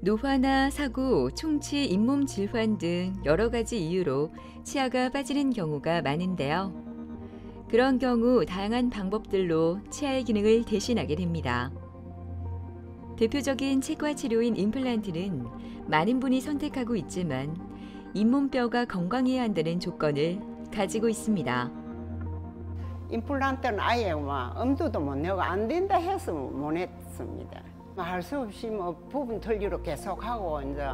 노화나 사고, 충치, 잇몸 질환 등 여러 가지 이유로 치아가 빠지는 경우가 많은데요. 그런 경우 다양한 방법들로 치아의 기능을 대신하게 됩니다. 대표적인 치과 치료인 임플란트는 많은 분이 선택하고 있지만 잇몸뼈가 건강해야 한다는 조건을 가지고 있습니다. 임플란트는 아예 엄두도 못 내고 안 된다 해서 못 했습니다. 할 수 없이 부분 틀리로 계속하고 이제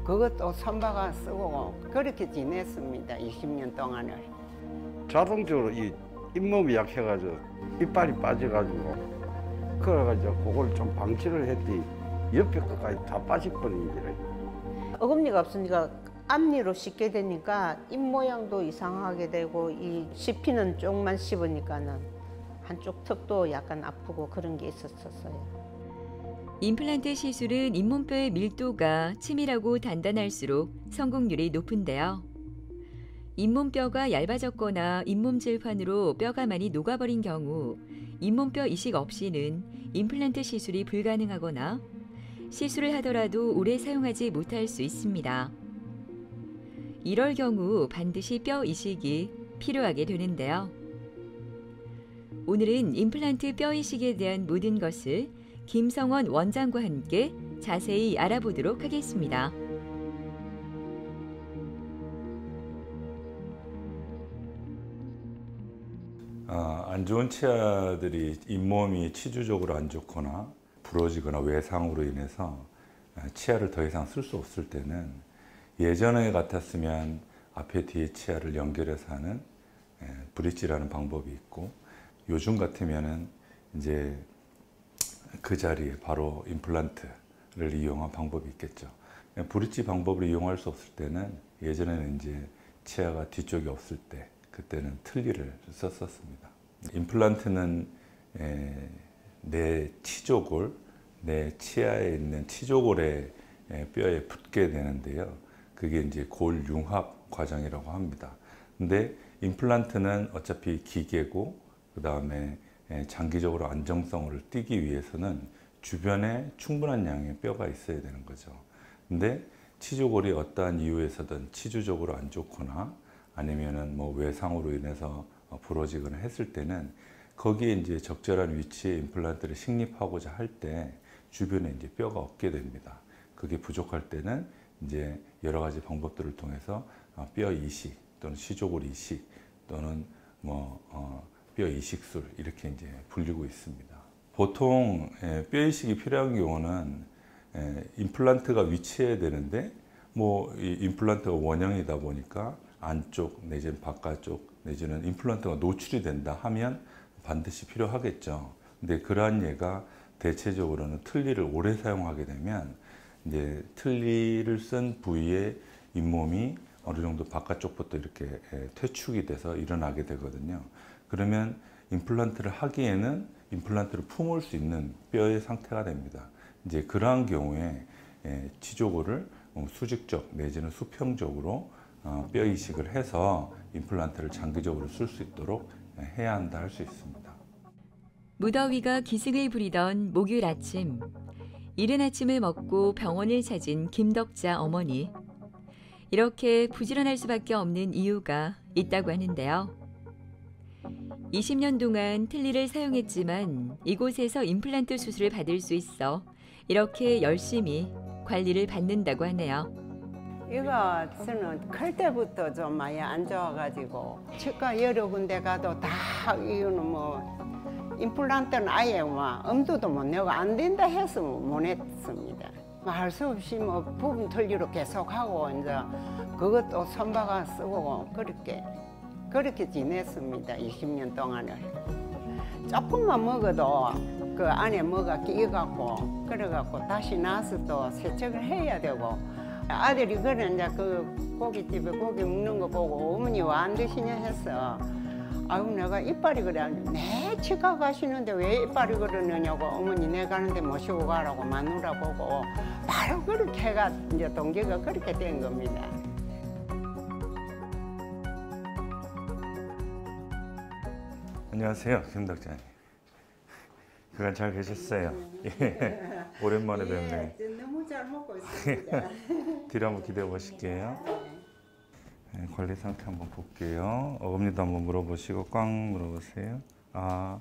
그것도 손박아 쓰고 그렇게 지냈습니다. 20년 동안을. 자동적으로 이 잇몸이 약해가지고 이빨이 빠져가지고 그래가지고 그걸 좀 방치를 했더니 옆에 끝까지 다 빠져버린 거래. 어금니가 없으니까 앞니로 씹게 되니까 입 모양도 이상하게 되고 이 씹히는 쪽만 씹으니까는 한쪽 턱도 약간 아프고 그런 게 있었어요. 임플란트 시술은 잇몸뼈의 밀도가 치밀하고 단단할수록 성공률이 높은데요. 잇몸뼈가 얇아졌거나 잇몸 질환으로 뼈가 많이 녹아버린 경우 잇몸뼈 이식 없이는 임플란트 시술이 불가능하거나 시술을 하더라도 오래 사용하지 못할 수 있습니다. 이럴 경우 반드시 뼈 이식이 필요하게 되는데요. 오늘은 임플란트 뼈 이식에 대한 모든 것을 김성원 원장과 함께 자세히 알아보도록 하겠습니다. 안 좋은 치아들이 잇몸이 치주적으로 안 좋거나 부러지거나 외상으로 인해서 치아를 더 이상 쓸 수 없을 때는 예전에 같았으면 앞에 뒤에 치아를 연결해서 하는 브릿지라는 방법이 있고 요즘 같으면은 이제 그 자리에 바로 임플란트를 이용한 방법이 있겠죠. 브릿지 방법을 이용할 수 없을 때는 예전에는 이제 치아가 뒤쪽이 없을 때 그때는 틀니를 썼었습니다. 임플란트는 내 치조골, 내 치아에 있는 치조골의 뼈에 붙게 되는데요. 그게 이제 골융합 과정이라고 합니다. 근데 임플란트는 어차피 기계고 그 다음에 장기적으로 안정성을 띠기 위해서는 주변에 충분한 양의 뼈가 있어야 되는 거죠. 근데 치조골이 어떠한 이유에서든 치주적으로 안 좋거나 아니면은 외상으로 인해서 부러지거나 했을 때는 거기에 이제 적절한 위치에 임플란트를 식립하고자 할 때 주변에 이제 뼈가 없게 됩니다. 그게 부족할 때는 이제 여러 가지 방법들을 통해서 뼈 이식 또는 치조골 이식 또는 뼈 이식술 이렇게 이제 불리고 있습니다. 보통 뼈 이식이 필요한 경우는 임플란트가 위치해야 되는데 이 임플란트가 원형이다 보니까 안쪽 내지는 바깥쪽 내지는 임플란트가 노출이 된다 하면 반드시 필요하겠죠. 근데 그러한 예가 대체적으로는 틀니를 오래 사용하게 되면 이제 틀니를 쓴 부위에 잇몸이 어느 정도 바깥쪽부터 이렇게 퇴축이 돼서 일어나게 되거든요. 그러면 임플란트를 하기에는 임플란트를 품을 수 있는 뼈의 상태가 됩니다. 이제 그러한 경우에 치조골을 수직적 내지는 수평적으로 뼈 이식을 해서 임플란트를 장기적으로 쓸 수 있도록 해야 한다 할 수 있습니다. 무더위가 기승을 부리던 목요일 아침, 이른 아침을 먹고 병원을 찾은 김덕자 어머니. 이렇게 부지런할 수밖에 없는 이유가 있다고 하는데요. 20년 동안 틀니를 사용했지만 이곳에서 임플란트 수술을 받을 수 있어 이렇게 열심히 관리를 받는다고 하네요. 이거 저는 클 때부터 좀 많이 안 좋아가지고 치과 여러 군데 가도 다 이거는 임플란트는 아예 엄두도 못 내고 안 된다 해서 못 했습니다. 할 수 없이 부분 틀니로 계속하고 이제 그것도 손박아 쓰고 그렇게 지냈습니다. 20년 동안을. 조금만 먹어도 그 안에 뭐가 끼어갖고 그래갖고 다시 나서 또 세척을 해야 되고 아들이 그래 이제 그 고깃집에 고기 먹는 거 보고 어머니 왜 안 드시냐 했어. 아유 내가 이빨이 그래. 내 치과 가시는데 왜 이빨이 그러느냐고 어머니 내 가는데 모시고 가라고 마누라 보고 바로 그렇게 해가 이제 동기가 그렇게 된 겁니다. 안녕하세요, 김덕자님. 그간 잘 계셨어요? 예. 오랜만에 뵙네. 너무 잘 잘 먹고 있습니다. 뒤로 한번 기대해 보실게요. 네, 관리 상태 한번 볼게요. 어금니도 한번 물어보시고 꽉 물어보세요. 아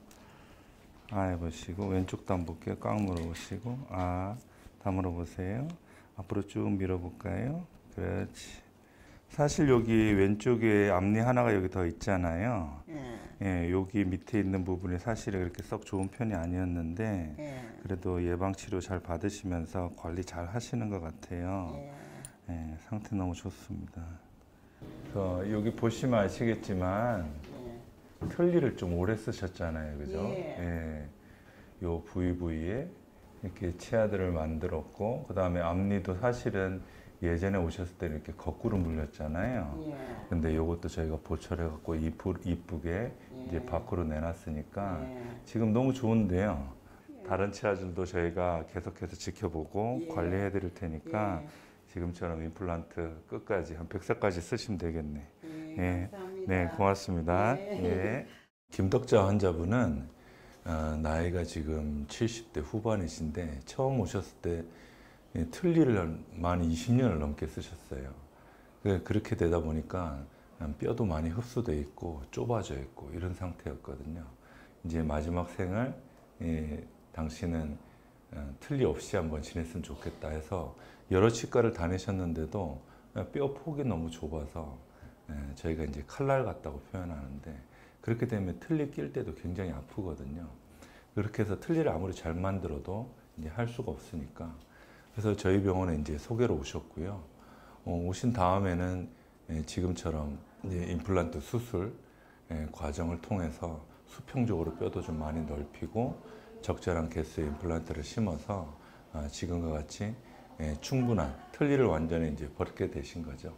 해보시고 왼쪽도 한번 볼게요. 꽉 물어보시고 다 물어보세요. 앞으로 쭉 밀어볼까요? 그렇지. 사실 여기 왼쪽에 앞니 하나가 여기 더 있잖아요. 예, 여기 밑에 있는 부분이 사실 그렇게 썩 좋은 편이 아니었는데 그래도 예방 치료 잘 받으시면서 관리 잘 하시는 것 같아요. 예, 상태 너무 좋습니다. 여기 보시면 아시겠지만 틀니를 좀 오래 쓰셨잖아요, 그죠? 예. 요 부위에 이렇게 치아들을 만들었고, 그 다음에 앞니도 사실은 예전에 오셨을 때 이렇게 거꾸로 물렸잖아요. 근데 요것도 저희가 보철해갖고 이쁘게 이제 밖으로 내놨으니까 지금 너무 좋은데요. 다른 치아들도 저희가 계속해서 지켜보고 관리해 드릴 테니까 지금처럼 임플란트 끝까지 한 100살까지 쓰시면 되겠네. 감사합니다. 네, 고맙습니다. 예. 김덕자 환자분은 나이가 지금 70대 후반이신데 처음 오셨을 때 틀니를 만 20년을 넘게 쓰셨어요. 그렇게 되다 보니까 뼈도 많이 흡수돼 있고 좁아져 있고 이런 상태였거든요. 이제 마지막 생을 당신은 틀니 없이 한번 지냈으면 좋겠다 해서 여러 치과를 다니셨는데도 뼈 폭이 너무 좁아서 저희가 이제 칼날 같다고 표현하는데 그렇게 되면 틀니 낄 때도 굉장히 아프거든요. 그렇게 해서 틀니를 아무리 잘 만들어도 이제 할 수가 없으니까 그래서 저희 병원에 이제 소개로 오셨고요. 오신 다음에는 지금처럼 이제 임플란트 수술 과정을 통해서 수평적으로 뼈도 좀 많이 넓히고 적절한 개수의 임플란트를 심어서 지금과 같이 충분한 틀니를 완전히 이제 벗게 되신 거죠.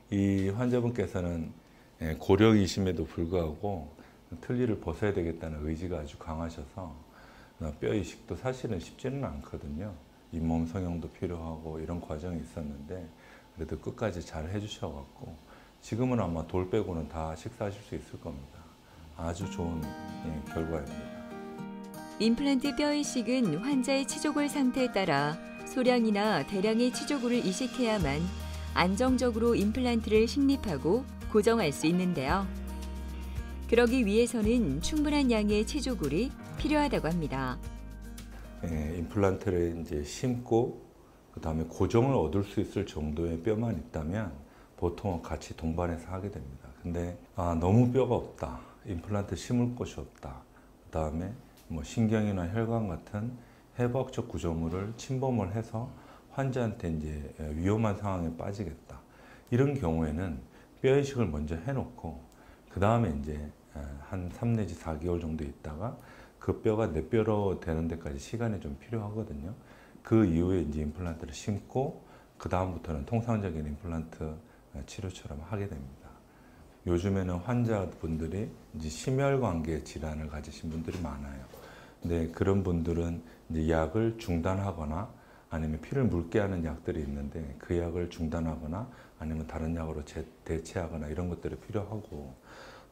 이 환자분께서는 고령이심에도 불구하고 틀니를 벗어야 되겠다는 의지가 아주 강하셔서 뼈 이식도 사실은 쉽지는 않거든요. 잇몸 성형도 필요하고 이런 과정이 있었는데 그래도 끝까지 잘 해주셔갖고 지금은 아마 돌 빼고는 다 식사하실 수 있을 겁니다. 아주 좋은 결과입니다. 임플란트 뼈 이식은 환자의 치조골 상태에 따라 소량이나 대량의 치조골을 이식해야만 안정적으로 임플란트를 식립하고 고정할 수 있는데요. 그러기 위해서는 충분한 양의 치조골이 필요하다고 합니다. 임플란트를 이제 심고 그 다음에 고정을 얻을 수 있을 정도의 뼈만 있다면 보통은 같이 동반해서 하게 됩니다. 근데 너무 뼈가 없다, 임플란트 심을 곳이 없다, 그 다음에 뭐 신경이나 혈관 같은 해부학적 구조물을 침범을 해서 환자한테 이제 위험한 상황에 빠지겠다. 이런 경우에는 뼈 이식을 먼저 해놓고 그 다음에 이제 한 3 내지 4개월 정도 있다가 그 뼈가 내 뼈로 되는 데까지 시간이 좀 필요하거든요. 그 이후에 이제 임플란트를 심고 그 다음부터는 통상적인 임플란트 치료처럼 하게 됩니다. 요즘에는 환자분들이 이제 심혈관계 질환을 가지신 분들이 많아요. 근데 그런 분들은 이제 약을 중단하거나 아니면 피를 묽게 하는 약들이 있는데 그 약을 중단하거나 아니면 다른 약으로 대체하거나 이런 것들이 필요하고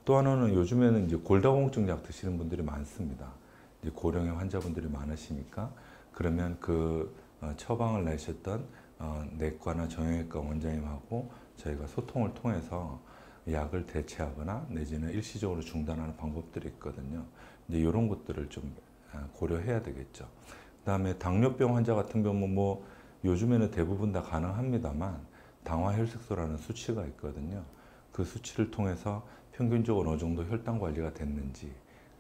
또 하나는 요즘에는 이제 골다공증 약 드시는 분들이 많습니다. 이제 고령의 환자분들이 많으시니까 그러면 그 처방을 내셨던 내과나 정형외과 원장님하고 저희가 소통을 통해서 약을 대체하거나 내지는 일시적으로 중단하는 방법들이 있거든요. 이제 이런 것들을 좀 고려해야 되겠죠. 그다음에 당뇨병 환자 같은 경우는 뭐 요즘에는 대부분 다 가능합니다만 당화혈색소라는 수치가 있거든요. 그 수치를 통해서 평균적으로 어느 정도 혈당 관리가 됐는지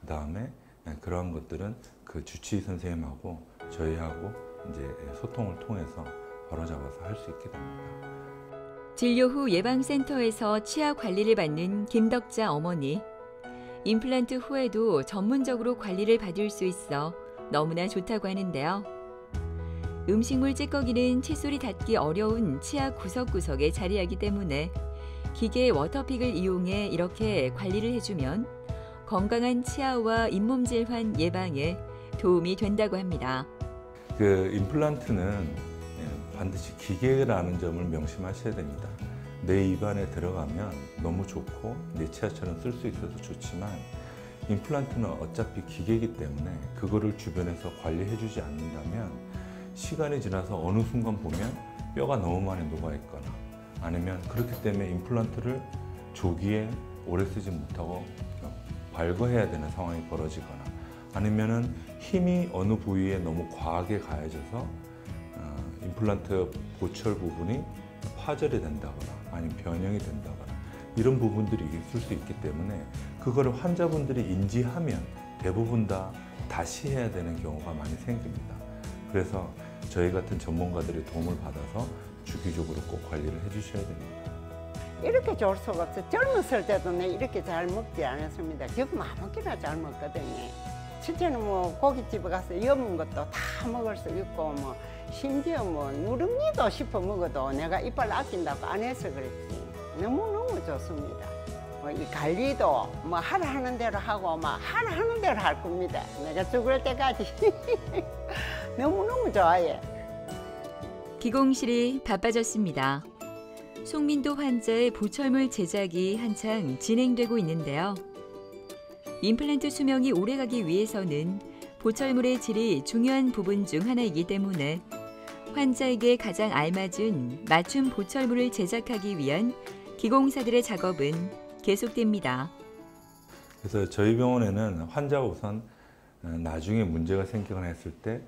그다음에 그러한 것들은 그 주치의 선생님하고 저희하고 이제 소통을 통해서 바로잡아서 할 수 있게 됩니다. 진료 후 예방센터에서 치아 관리를 받는 김덕자 어머니. 임플란트 후에도 전문적으로 관리를 받을 수 있어 너무나 좋다고 하는데요. 음식물 찌꺼기는 칫솔이 닿기 어려운 치아 구석구석에 자리하기 때문에 기계 워터픽을 이용해 이렇게 관리를 해주면 건강한 치아와 잇몸 질환 예방에 도움이 된다고 합니다. 그 임플란트는 반드시 기계라는 점을 명심하셔야 됩니다. 내 입안에 들어가면 너무 좋고 내 치아처럼 쓸 수 있어서 좋지만 임플란트는 어차피 기계이기 때문에 그거를 주변에서 관리해주지 않는다면 시간이 지나서 어느 순간 보면 뼈가 너무 많이 녹아 있거나 아니면 그렇기 때문에 임플란트를 조기에 오래 쓰지 못하고 발거해야 되는 상황이 벌어지거나 아니면은 힘이 어느 부위에 너무 과하게 가해져서 임플란트 보철 부분이 파절이 된다거나 아니면 변형이 된다거나 이런 부분들이 있을 수 있기 때문에 그거를 환자분들이 인지하면 대부분 다 다시 해야 되는 경우가 많이 생깁니다. 그래서 저희 같은 전문가들의 도움을 받아서 주기적으로 꼭 관리를 해주셔야 됩니다. 이렇게 좋을 수가 없어. 젊었을 때도 내 이렇게 잘 먹지 않았습니다. 지금 아무렇게나 잘 먹거든요. 첫째는 뭐 고깃집에 가서 여문 것도 다 먹을 수 있고 뭐 심지어 뭐 누룽지도 씹어 먹어도 내가 이빨 아낀다고 안 해서 그랬지. 너무너무 좋습니다. 이 관리도 뭐 하라 하는 대로 하고 막 하라 하는 대로 할 겁니다. 내가 죽을 때까지 너무너무 좋아해. 기공실이 바빠졌습니다. 송민도 환자의 보철물 제작이 한창 진행되고 있는데요. 임플란트 수명이 오래가기 위해서는 보철물의 질이 중요한 부분 중 하나이기 때문에 환자에게 가장 알맞은 맞춤 보철물을 제작하기 위한 기공사들의 작업은 계속됩니다. 그래서 저희 병원에는 환자가 우선 나중에 문제가 생기거나 했을 때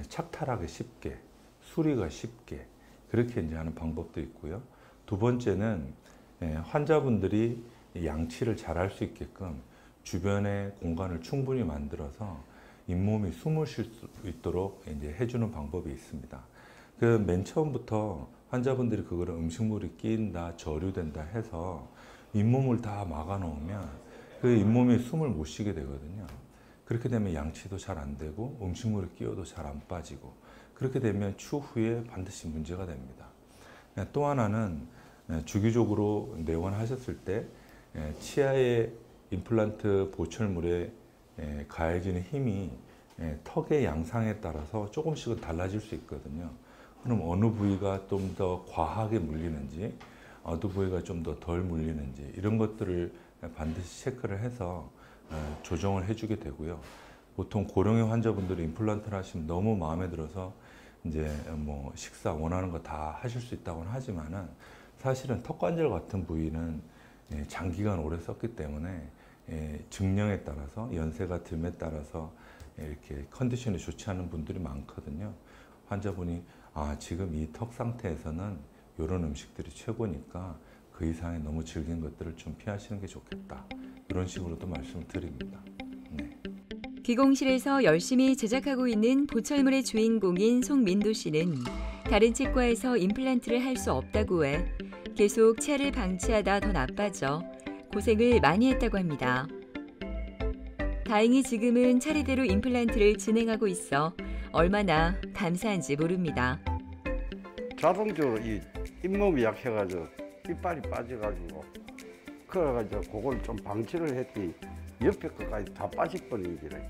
착탈하기 쉽게, 수리가 쉽게 그렇게 이제 하는 방법도 있고요. 두 번째는 환자분들이 양치를 잘 할 수 있게끔 주변의 공간을 충분히 만들어서 잇몸이 숨을 쉴 수 있도록 이제 해주는 방법이 있습니다. 그 맨 처음부터 환자분들이 그거를 음식물이 끼인다, 저류된다 해서 잇몸을 다 막아 놓으면 그 잇몸이 숨을 못 쉬게 되거든요. 그렇게 되면 양치도 잘 안 되고 음식물이 끼어도 잘 안 빠지고 그렇게 되면 추후에 반드시 문제가 됩니다. 또 하나는 주기적으로 내원하셨을 때 치아의 임플란트 보철물에 가해지는 힘이 턱의 양상에 따라서 조금씩은 달라질 수 있거든요. 그럼 어느 부위가 좀 더 과하게 물리는지 어느 부위가 좀 더 덜 물리는지 이런 것들을 반드시 체크를 해서 조정을 해주게 되고요. 보통 고령의 환자분들이 임플란트를 하시면 너무 마음에 들어서 이제 뭐 식사 원하는 거 다 하실 수 있다고는 하지만은 사실은 턱관절 같은 부위는 장기간 오래 썼기 때문에 증량에 따라서 연세가 듦에 따라서 이렇게 컨디션이 좋지 않은 분들이 많거든요. 환자분이 지금 이 턱 상태에서는 이런 음식들이 최고니까 그 이상의 너무 질긴 것들을 좀 피하시는 게 좋겠다. 이런 식으로도 말씀을 드립니다. 네. 기공실에서 열심히 제작하고 있는 보철물의 주인공인 송민도 씨는 다른 치과에서 임플란트를 할 수 없다고 해 계속 치아를 방치하다 더 나빠져 고생을 많이 했다고 합니다. 다행히 지금은 차례대로 임플란트를 진행하고 있어 얼마나 감사한지 모릅니다. 자동적으로 이 잇몸이 약해가지고 이빨이 빠져가지고 그래가지고 그걸 좀 방치를 했더니 옆에 것까지 다 빠질 뻔인지래.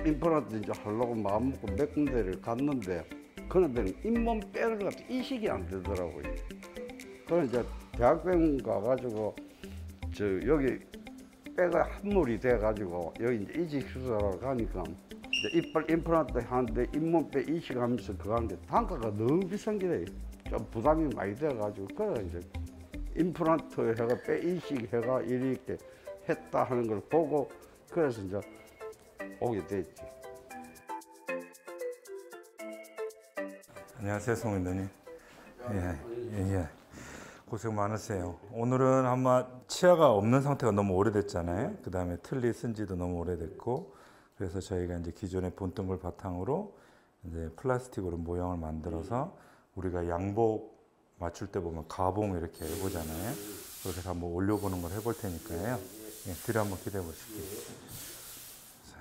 임플란트 이제 하려고 마음먹고 몇 군데를 갔는데 그런 데는 잇몸 빼를 갖다 이식이 안 되더라고요. 그래서 이제 대학병원 가가지고 여기 빼가 함몰이 돼가지고 여기 이제 이식 수술하러 가니까 이제 이빨 임플란트 하는데 잇몸 빼 이식하면서 그거 하는데 단가가 너무 비싼 게 좀 부담이 많이 돼가지고 그래 이제 임플란트 해가 빼 이식 해가 이렇게 했다 하는 걸 보고 그래서 이제 오게 됐지. 안녕하세요, 송민도님. 예. 고생 많으세요. 오늘은 아마 치아가 없는 상태가 너무 오래됐잖아요. 그 다음에 틀니 쓴 지도 너무 오래됐고, 그래서 저희가 이제 기존의 본뜬걸 바탕으로 이제 플라스틱으로 모양을 만들어서 우리가 양복 맞출 때 보면 가봉 이렇게 해보잖아요. 그렇게 해서 한번 올려보는 걸 해볼 테니까요. 뒤로 한번 기대해 보실게요. 자,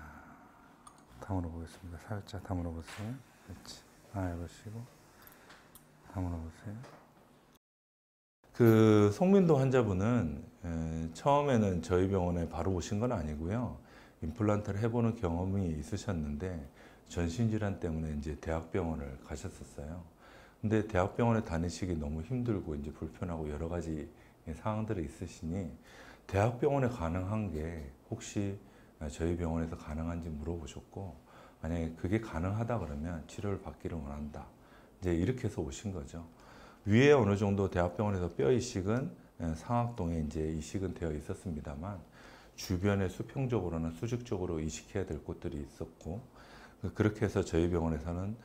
다물어 보겠습니다. 살짝 다물어 보세요. 그렇지. 해보시고 다물어 보세요. 그 송민도 환자분은 처음에는 저희 병원에 바로 오신 건 아니고요. 임플란트를 해보는 경험이 있으셨는데 전신질환 때문에 이제 대학병원을 가셨었어요. 근데 대학병원에 다니시기 너무 힘들고 이제 불편하고 여러 가지 상황들이 있으시니 대학병원에 가능한 게 혹시 저희 병원에서 가능한지 물어보셨고 만약에 그게 가능하다 그러면 치료를 받기를 원한다. 이제 이렇게 해서 오신 거죠. 위에 어느 정도 대학병원에서 뼈 이식은 상악동에 이제 이식은 되어 있었습니다만 주변에 수평적으로는 수직적으로 이식해야 될 곳들이 있었고 그렇게 해서 저희 병원에서는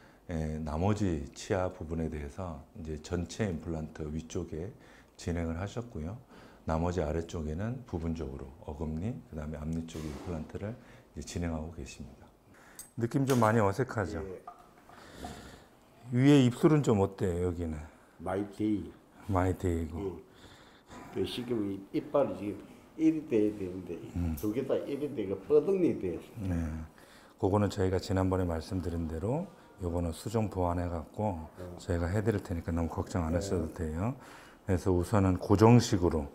나머지 치아 부분에 대해서 이제 전체 임플란트 위쪽에 진행을 하셨고요. 나머지 아래쪽에는 부분적으로 어금니, 그다음에 앞니 쪽 임플란트를 이제 진행하고 계십니다. 느낌 좀 많이 어색하죠? 위에 입술은 좀 어때요, 여기는? 많이 돼. 많이 데이고. 지금 이빨이 지금 이리 돼야 되는데 두 개 다 이리 되고 뻐덩이 돼. 네. 그거는 저희가 지난번에 말씀드린 대로 요거는 수정 보완해 갖고 저희가 해드릴 테니까 너무 걱정 안 하셔도 돼요. 그래서 우선은 고정식으로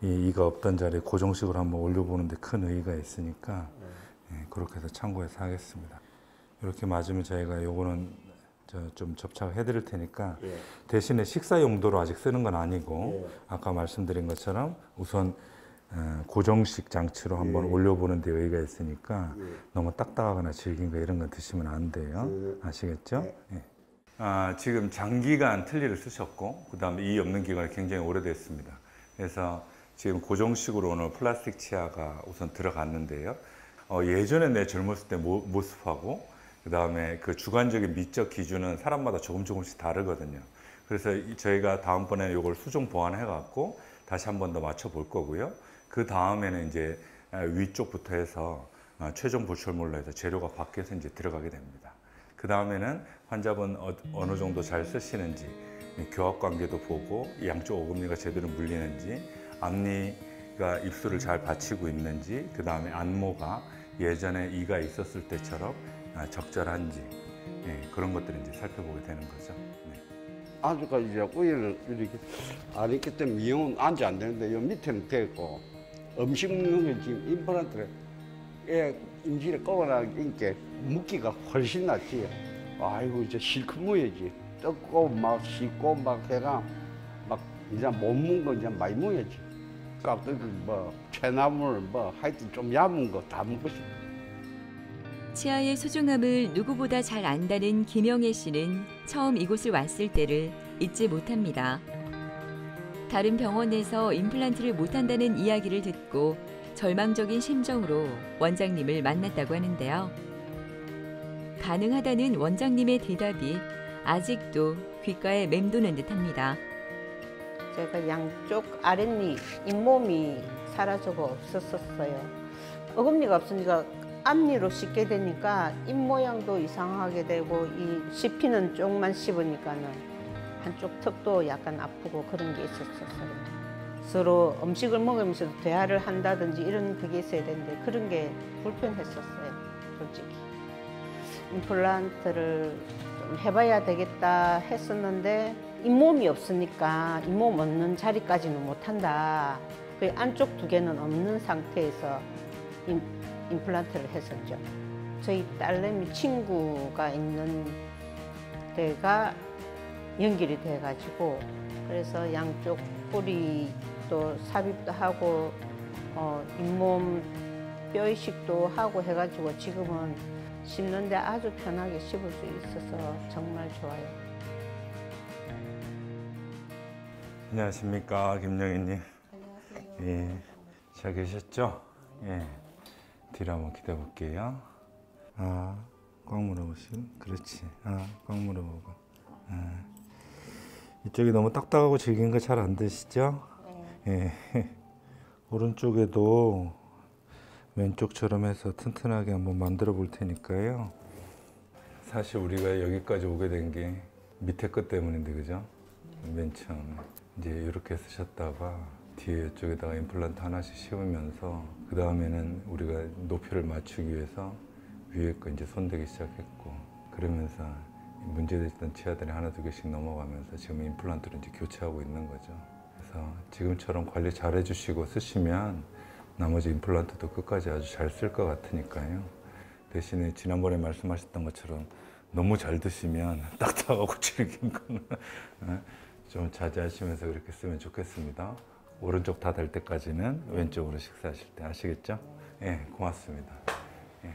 이가 없던 자리에 고정식으로 한번 올려보는데 큰 의의가 있으니까 그렇게 해서 참고해서 하겠습니다. 이렇게 맞으면 저희가 요거는 좀 접착을 해드릴 테니까 대신에 식사 용도로 아직 쓰는 건 아니고 아까 말씀드린 것처럼 우선 고정식 장치로 한번 올려보는 데 의의가 있으니까 너무 딱딱하거나 질긴 거 이런 건 드시면 안 돼요. 아시겠죠? 지금 장기간 틀니를 쓰셨고 그 다음에 이 없는 기간이 굉장히 오래됐습니다. 그래서 지금 고정식으로 오늘 플라스틱 치아가 우선 들어갔는데요. 예전에 내 젊었을 때 모습하고 그 다음에 그 주관적인 미적 기준은 사람마다 조금씩 다르거든요. 그래서 저희가 다음번에 이걸 수정 보완해 갖고 다시 한 번 더 맞춰 볼 거고요. 그 다음에는 이제 위쪽부터 해서 최종 보철물로 해서 재료가 바뀌어서 이제 들어가게 됩니다. 그 다음에는 환자분 어느 정도 잘 쓰시는지 교합 관계도 보고 양쪽 어금니가 제대로 물리는지 앞니가 입술을 잘 받치고 있는지 그 다음에 안모가 예전에 이가 있었을 때처럼 적절한지 그런 것들을 이제 살펴보게 되는 거죠. 아주까지 이제 우유를 이렇게 안 했기 때문에 미용은 앉아 안 되는데 요 밑에는 되고 음식 먹는 게 지금 임플란트를 임질에 꼽아나니까 묵기가 훨씬 낫지. 아이고 이제 실컷 무야지. 뜯고 막 씻고 막 해가 막 이제 못 먹은 거 이제 많이 먹어야지. 깍두기 뭐 채나물 뭐 하여튼 좀 얇은 거 다 먹고 싶어. 치아의 소중함을 누구보다 잘 안다는 김영애 씨는 처음 이곳을 왔을 때를 잊지 못합니다. 다른 병원에서 임플란트를 못한다는 이야기를 듣고 절망적인 심정으로 원장님을 만났다고 하는데요. 가능하다는 원장님의 대답이 아직도 귓가에 맴도는 듯합니다. 제가 양쪽 아랫니 잇몸이 사라져가 없었어요. 어금니가 없으니까 앞니로 씻게 되니까 입 모양도 이상하게 되고 이 씹히는 쪽만 씹으니까는 한쪽 턱도 약간 아프고 그런 게 있었어요. 서로 음식을 먹으면서도 대화를 한다든지 이런 그게 있어야 되는데 그런 게 불편했었어요, 솔직히. 임플란트를 좀 해봐야 되겠다 했었는데 잇몸이 없으니까 잇몸 없는 자리까지는 못한다. 그 안쪽 두 개는 없는 상태에서 임플란트를 했었죠. 저희 딸내미 친구가 있는 데가 연결이 돼가지고 그래서 양쪽 뿌리도 삽입도 하고 잇몸 뼈이식도 하고 해가지고 지금은 씹는데 아주 편하게 씹을 수 있어서 정말 좋아요. 안녕하십니까, 김영희님. 안녕하세요. 예, 잘 계셨죠? 예. 뒤로 한번 기다려 볼게요. 꽉 물어보시고, 그렇지. 꽉 물어보고. 이쪽이 너무 딱딱하고 질긴 거 잘 안 드시죠? 네. 예. 오른쪽에도 왼쪽처럼 해서 튼튼하게 한번 만들어 볼 테니까요. 사실 우리가 여기까지 오게 된 게 밑에 것 때문인데, 그죠? 맨 처음에. 이제 이렇게 쓰셨다가 뒤에 이쪽에다가 임플란트 하나씩 씌우면서 그 다음에는 우리가 높이를 맞추기 위해서 위에 거 이제 손대기 시작했고 그러면서 문제됐던 치아들이 하나 두 개씩 넘어가면서 지금 임플란트를 이제 교체하고 있는 거죠. 그래서 지금처럼 관리 잘 해주시고 쓰시면 나머지 임플란트도 끝까지 아주 잘 쓸 것 같으니까요. 대신에 지난번에 말씀하셨던 것처럼 너무 잘 드시면 딱딱하고 질긴 거는 좀 자제하시면서 그렇게 쓰면 좋겠습니다. 오른쪽 다 될 때까지는 왼쪽으로 식사하실 때 아시겠죠? 예, 고맙습니다. 예.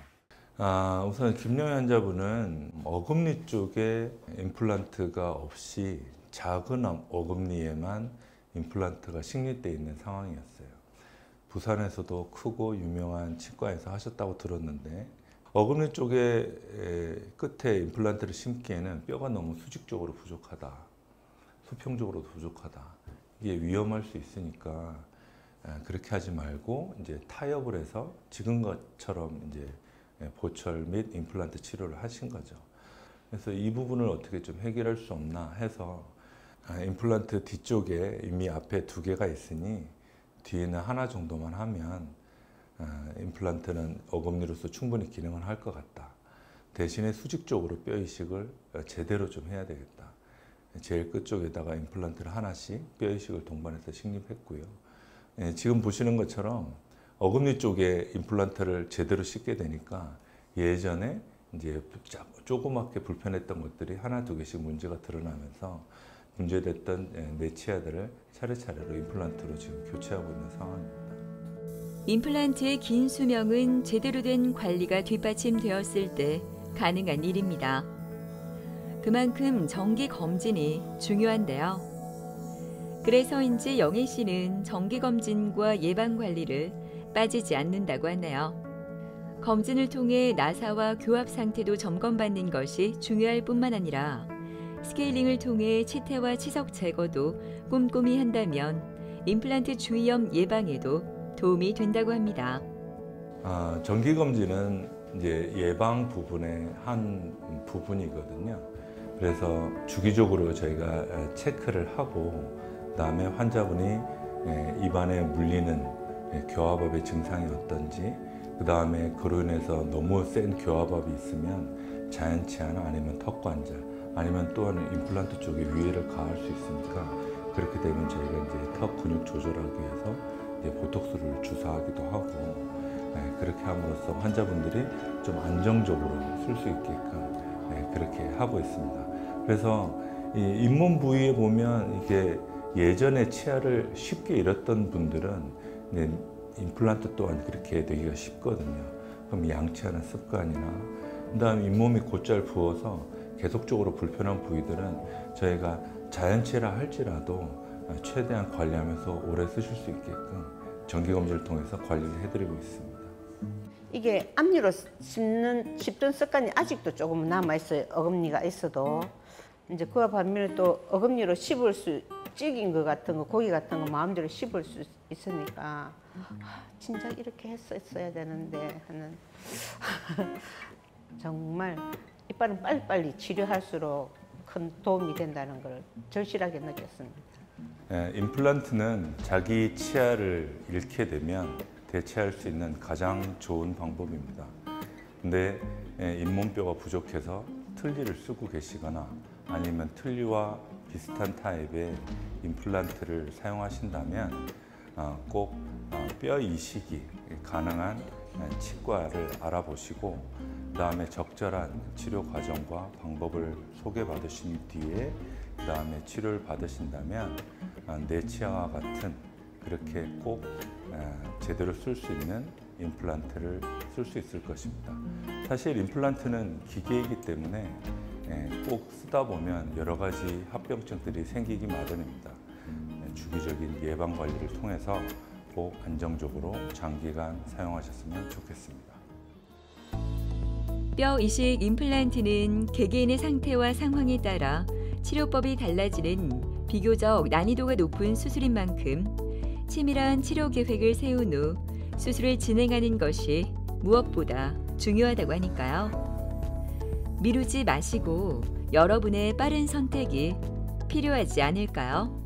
우선 김영희 환자분은 어금니 쪽에 임플란트가 없이 작은 어금니에만 임플란트가 식립되어 있는 상황이었어요. 부산에서도 크고 유명한 치과에서 하셨다고 들었는데 어금니 쪽에 끝에 임플란트를 심기에는 뼈가 너무 수직적으로 부족하다, 수평적으로 부족하다. 이게 위험할 수 있으니까 그렇게 하지 말고 이제 타협을 해서 지금 것처럼 이제 보철 및 임플란트 치료를 하신 거죠. 그래서 이 부분을 어떻게 좀 해결할 수 없나 해서 임플란트 뒤쪽에 이미 앞에 2개가 있으니 뒤에는 하나 정도만 하면 임플란트는 어금니로서 충분히 기능을 할 것 같다. 대신에 수직적으로 뼈 이식을 제대로 좀 해야 되겠다. 제일 끝쪽에다가 임플란트를 하나씩 뼈 이식을 동반해서 식립했고요. 지금 보시는 것처럼 어금니 쪽에 임플란트를 제대로 싣게 되니까 예전에 이제 조그맣게 불편했던 것들이 하나 2개씩 문제가 드러나면서 문제됐던 내 치아들을 차례차례로 임플란트로 지금 교체하고 있는 상황입니다. 임플란트의 긴 수명은 제대로 된 관리가 뒷받침되었을 때 가능한 일입니다. 그만큼 정기 검진이 중요한데요. 그래서인지 영애 씨는 정기 검진과 예방 관리를 빠지지 않는다고 하네요. 검진을 통해 나사와 교합 상태도 점검받는 것이 중요할 뿐만 아니라 스케일링을 통해 치태와 치석 제거도 꼼꼼히 한다면 임플란트 주위염 예방에도 도움이 된다고 합니다. 정기 검진은 이제 예방 부분의 한 부분이거든요. 그래서 주기적으로 저희가 체크를 하고 그다음에 환자분이 입안에 물리는 교합압의 증상이 어떤지, 그다음에 그로 인해서 너무 센 교합압이 있으면 자연치아나 아니면 턱관절, 아니면 또한 임플란트 쪽에 위해를 가할 수 있으니까 그렇게 되면 저희가 이제 턱 근육 조절하기 위해서 이제 보톡스를 주사하기도 하고, 그렇게 함으로써 환자분들이 좀 안정적으로 쓸 수 있게끔 그렇게 하고 있습니다. 그래서 이 잇몸 부위에 보면 이게 예전에 치아를 쉽게 잃었던 분들은 임플란트 또한 그렇게 되기가 쉽거든요. 그럼 양치하는 습관이나 그다음에 잇몸이 곧잘 부어서 계속적으로 불편한 부위들은 저희가 자연치라 할지라도 최대한 관리하면서 오래 쓰실 수 있게끔 정기검진을 통해서 관리를 해드리고 있습니다. 이게 앞니로 씹던 습관이 아직도 조금 남아있어요. 어금니가 있어도. 이제 그와 반면에 또 어금니로 씹을 수, 찌긴 것 같은 거, 고기 같은 거 마음대로 씹을 수 있으니까 진짜 이렇게 했어야 되는데 하는 정말 이빨은 빨리빨리 치료할수록 큰 도움이 된다는 걸 절실하게 느꼈습니다. 임플란트는 자기 치아를 잃게 되면 대체할 수 있는 가장 좋은 방법입니다. 근데 잇몸뼈가 부족해서 틀니를 쓰고 계시거나 아니면 틀니와 비슷한 타입의 임플란트를 사용하신다면 꼭 뼈 이식이 가능한 치과를 알아보시고 그다음에 적절한 치료 과정과 방법을 소개받으신 뒤에 그다음에 치료를 받으신다면 내 치아와 같은 그렇게 꼭 제대로 쓸 수 있는 임플란트를 쓸 수 있을 것입니다. 사실 임플란트는 기계이기 때문에 꼭 쓰다 보면 여러 가지 합병증들이 생기기 마련입니다. 주기적인 예방 관리를 통해서 꼭 안정적으로 장기간 사용하셨으면 좋겠습니다. 뼈 이식 임플란트는 개개인의 상태와 상황에 따라 치료법이 달라지는 비교적 난이도가 높은 수술인 만큼 치밀한 치료 계획을 세운 후 수술을 진행하는 것이 무엇보다 중요하다고 하니까요. 미루지 마시고 여러분의 빠른 선택이 필요하지 않을까요?